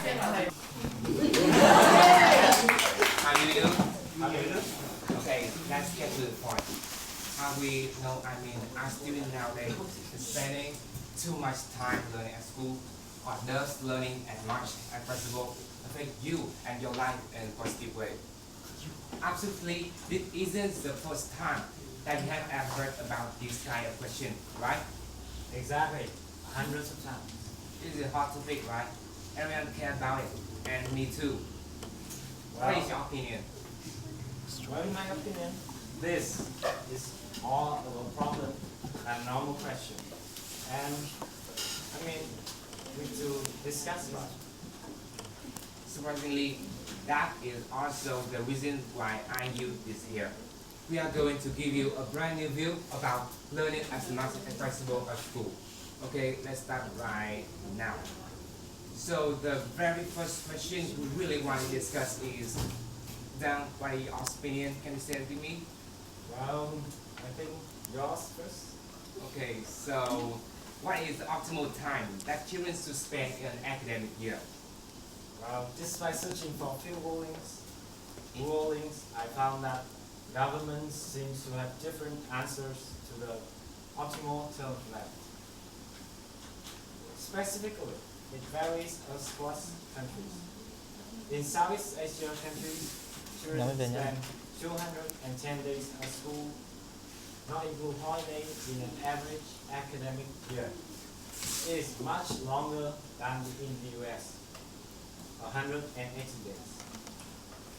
How you do? Okay, let's get to the point. How we know, our students nowadays is spending too much time learning at school, or does learning as much as possible affect you and your life in a positive way? Absolutely, this isn't the first time that you have ever heard about this kind of question, right? Exactly, hundreds of times. This is a hot topic, right? Everyone cares about it, and me too. Well, What is your opinion? Well, in my opinion, this is all of a problem and normal question. And we need to discuss about it. Surprisingly, that is also the reason why IU is here. We are going to give you a brand new view about learning as much as possible at school. Okay, let's start right now. So the very first question we really want to discuss is, Đăng, what is your opinion? Can you say it with me? Well, I think yours first. Okay, so what is the optimal time that children should spend in an academic year? Well, just by searching for a few rulings, I found that governments seem to have different answers to the optimal term length. Specifically, it varies across countries. In Southeast Asia countries, children spend 210 days at school, not include holidays, in an average academic year. It is much longer than in the US, 180 days.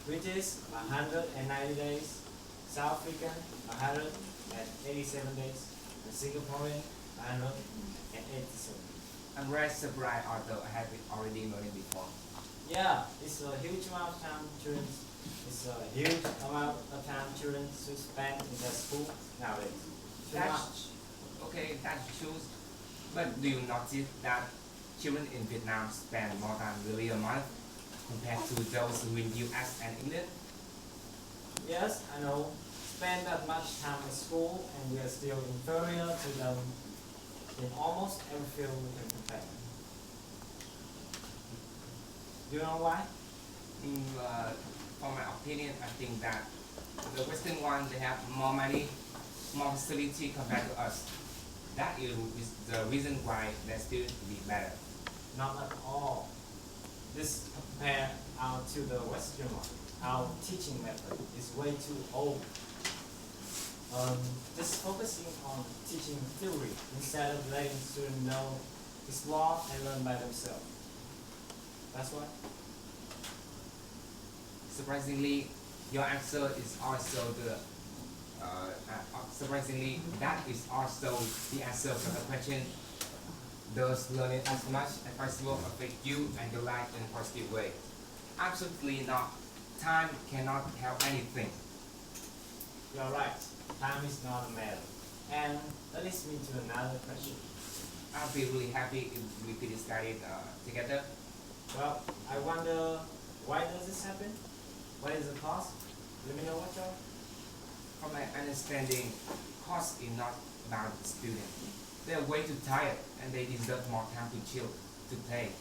British, 190 days. South African, 187 days. And Singaporean, 187. I'm very surprised, although I have already known it before. Yeah, it's a huge amount of time children. It's a huge amount of time children should spend in their school nowadays. Too much. Okay, that's true. But do you notice that children in Vietnam spend more than really a month compared to those who in US and England? Yes, I know. Spend that much time at school and we are still inferior to them in almost every field we can compare. Do you know why? For my opinion, I think that the Western one, they have more money, more facility compared to us. That is the reason why their students will be better. Not at all. This compare to the Western one. Our teaching method is way too old. Just focusing on teaching theory instead of letting students know, explore and learn by themselves. That's why. Surprisingly, your answer is also surprisingly, that is also the answer for the question. Does learning as much as possible affect you and your life in a positive way? Absolutely not. Time cannot help anything. You're right. Time is not a matter. And that leads me to another question. I'll be really happy if we could discuss it together. Well, I wonder, why does this happen? What is the cause? Let me know what you're... From my understanding, cost is not about the student. They're way too tired and they deserve more time to chill, to play.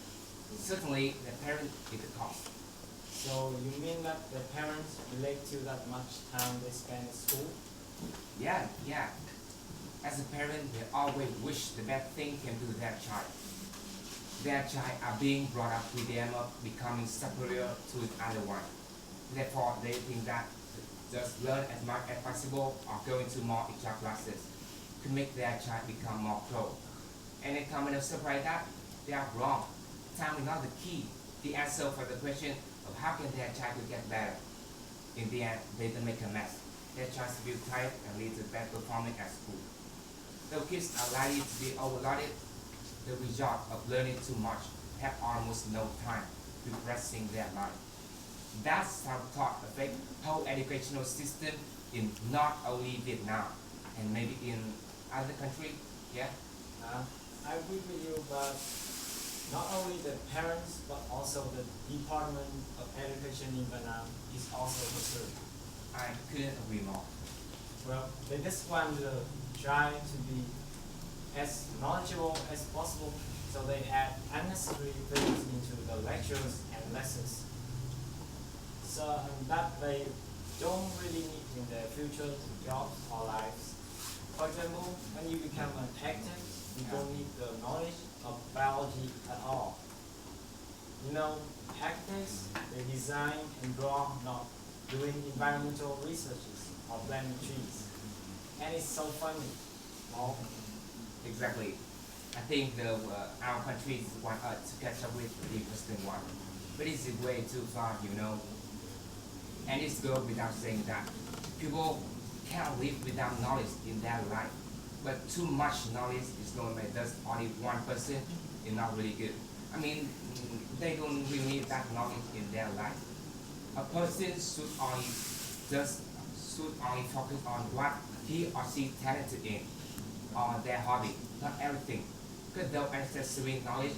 Certainly, the parent is the cost. So you mean that the parents relate to that much time they spend at school? Yeah. As a parent, they always wish the best thing can do to their child. Their child are being brought up with them up becoming superior to the other one. Therefore, they think that just learn as much as possible or go into more extra classes to make their child become more pro. And they come and surprise that they are wrong. Time is not the key, the answer for the question of how can their child will get better. In the end, they don't make a mess. Their child will tired and lead to bad performance at school. Though kids are likely to be overloaded, the result of learning too much have almost no time to resting their mind. That's how thought affect whole educational system in not only Vietnam and maybe in other countries. Yeah. I agree with you, but not only the parents but also the Department of Education in Vietnam is also concerned. I couldn't agree more. Well, they just want to try to be as knowledgeable as possible so they add unnecessary things into the lectures and lessons. So that they don't really need in their future jobs or lives. For example, when you become an actor, you don't need the knowledge of biology at all. You know, architects, they design and draw, not doing environmental researches or planting trees. And it's so funny. Oh, Exactly. I think our countries want us to catch up with the Western one. But it's way too far, you know. And it's goes without saying that people can't live without knowledge in their life. But too much knowledge is going to make us only 1% is not really good. I mean, they don't really need that knowledge in their life. A person should only focus on what he or she talented in, or their hobby, not everything. Because though accessory knowledge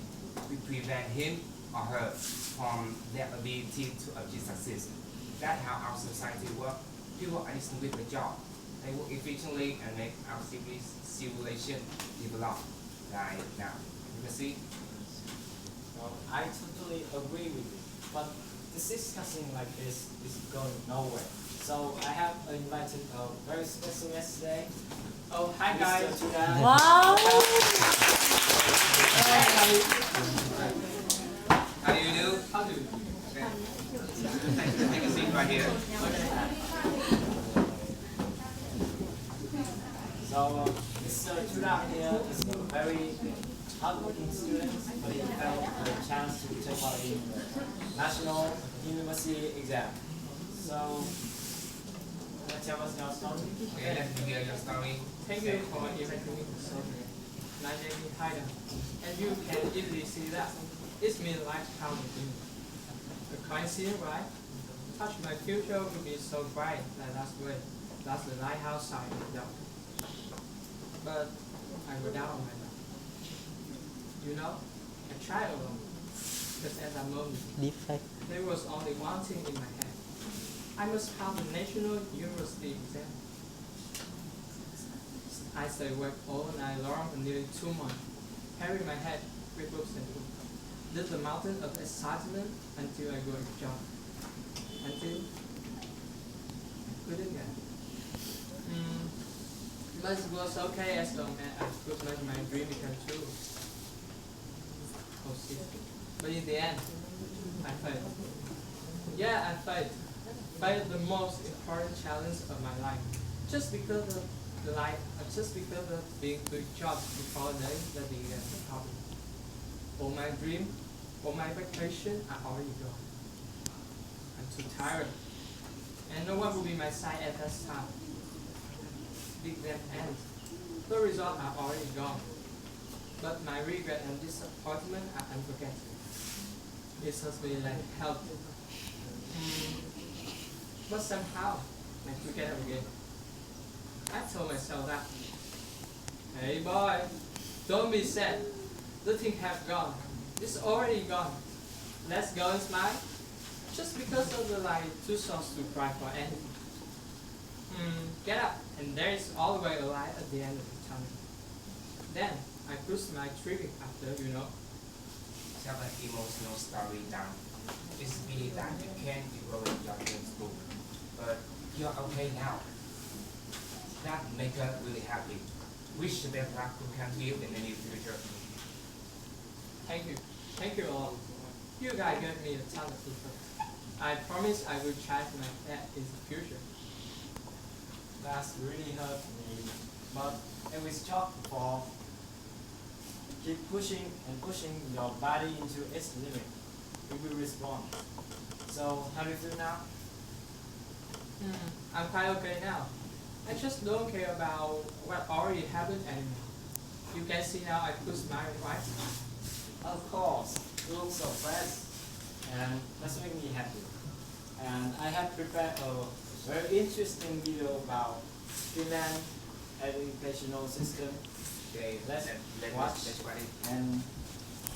will prevent him or her from their ability to achieve success. That's how our society works. People are listening with the job. They work efficiently and make our civilization develop right now. You can see? well, I totally agree with you. But this discussing like this is going nowhere. So I have invited a very special guest today. Oh, hi guys. Mr. Đăng. Wow. How do you do? How do you do? Take a seat right here. So Mr. Đăng here is a very hardworking student, but he felt the chance to take part in the national university exam. So, can you tell us your story? Okay, let me hear your story. Thank you for inviting me to Sonia. My name is Haida, and you can easily see that it's me like how you do. The coincidence, right? Touch my future will be so bright that that's the lighthouse side of the But I go down on my luck. You know, I tried alone. Because at that moment, Defect. there was only one thing in my head. I must pass the national university exam. I stayed awake all night long for nearly 2 months, carrying my head with books and books. Did the mountain of excitement until I got a job. Until I couldn't get. But it was okay as long as I could make my dream become true. Oh shit. But in the end, I failed. Yeah, I failed. Failed the most important challenge of my life. Just because of being good jobs before they let me get the problem. All my dream, all my vacation are already gone. I'm too tired. And no one will be my side at that time. Big that end. The results are already gone. But my regret and disappointment are unforgettable. It has been like help. But somehow, I forget again. I told myself that, hey boy, don't be sad. The thing have gone. It's already gone. Let's go and smile. Just because of the light, too soft to cry for anything. Get up, and there is always a light at the end of the tunnel. Then I pushed my trigger after, Tell an emotional story down. It's really that you can't enroll in your dream school, but you're okay now. That makes us really happy. Wish the best luck to can build in the near future. Thank you all. You guys gave me a ton of people. I promise I will try my best in the future. That's really hurt me. But it was talked before. Keep pushing and pushing your body into its limit. It will respond. So how do you feel now? I'm quite okay now. I just don't care about what already happened anymore. You can see now I put my right. Of course, you look so fresh, and that's making me happy. And I have prepared a very interesting video about Finland educational system. Okay, Let's let's watch it. and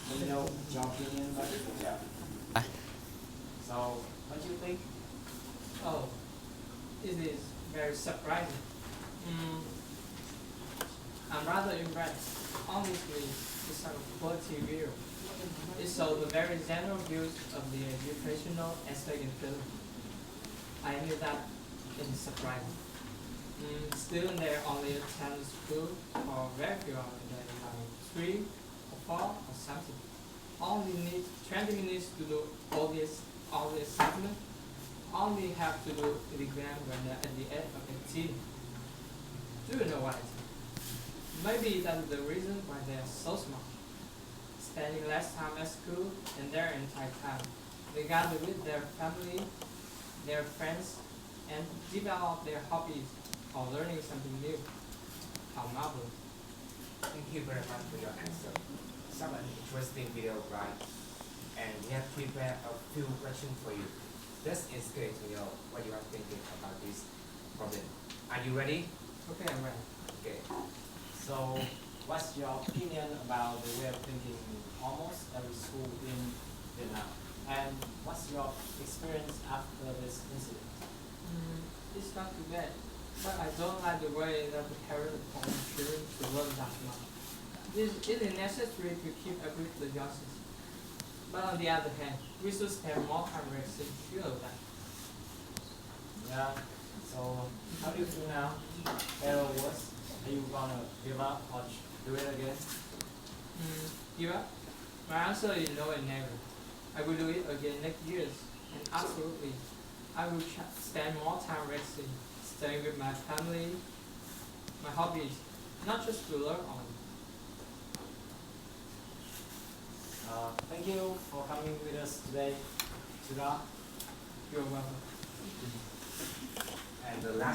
let me know your opinion about it. So, what do you think? Oh, it is very surprising. I'm rather impressed. Honestly, is a quality view. It shows the very general views of the educational aspect in film. I knew that it is surprising. Students there only attend school for very few hours, like 3 or 4 or something. Only need 20 minutes to do all the assignment. Only have to do the exam when they're at the age of 18. Do you know what? Maybe that's the reason why they are so smart. Spending less time at school and their entire time. They gather with their family, their friends, and develop their hobbies or learning something new. How marvelous. Thank you very much for your answer. Some interesting video, right? And we have prepared a few questions for you. This is great to know what you are thinking about this problem. Are you ready? Okay, I'm ready. Okay. So, what's your opinion about the way of thinking in almost every school in Vietnam? And what's your experience after this incident? It's not too bad, but I don't like the way that the parents want children to learn that much. It is necessary to keep up with the youngsters. But on the other hand, we should spend more time raising few of them. Yeah. So, how do you feel now? Better or worse? Are you gonna give up or do it again? Give up? My answer is no and never. I will do it again next year, and absolutely, I will spend more time resting, staying with my family, my hobbies, not just to learn on. Thank you for coming with us today. Suga. You're welcome. And the last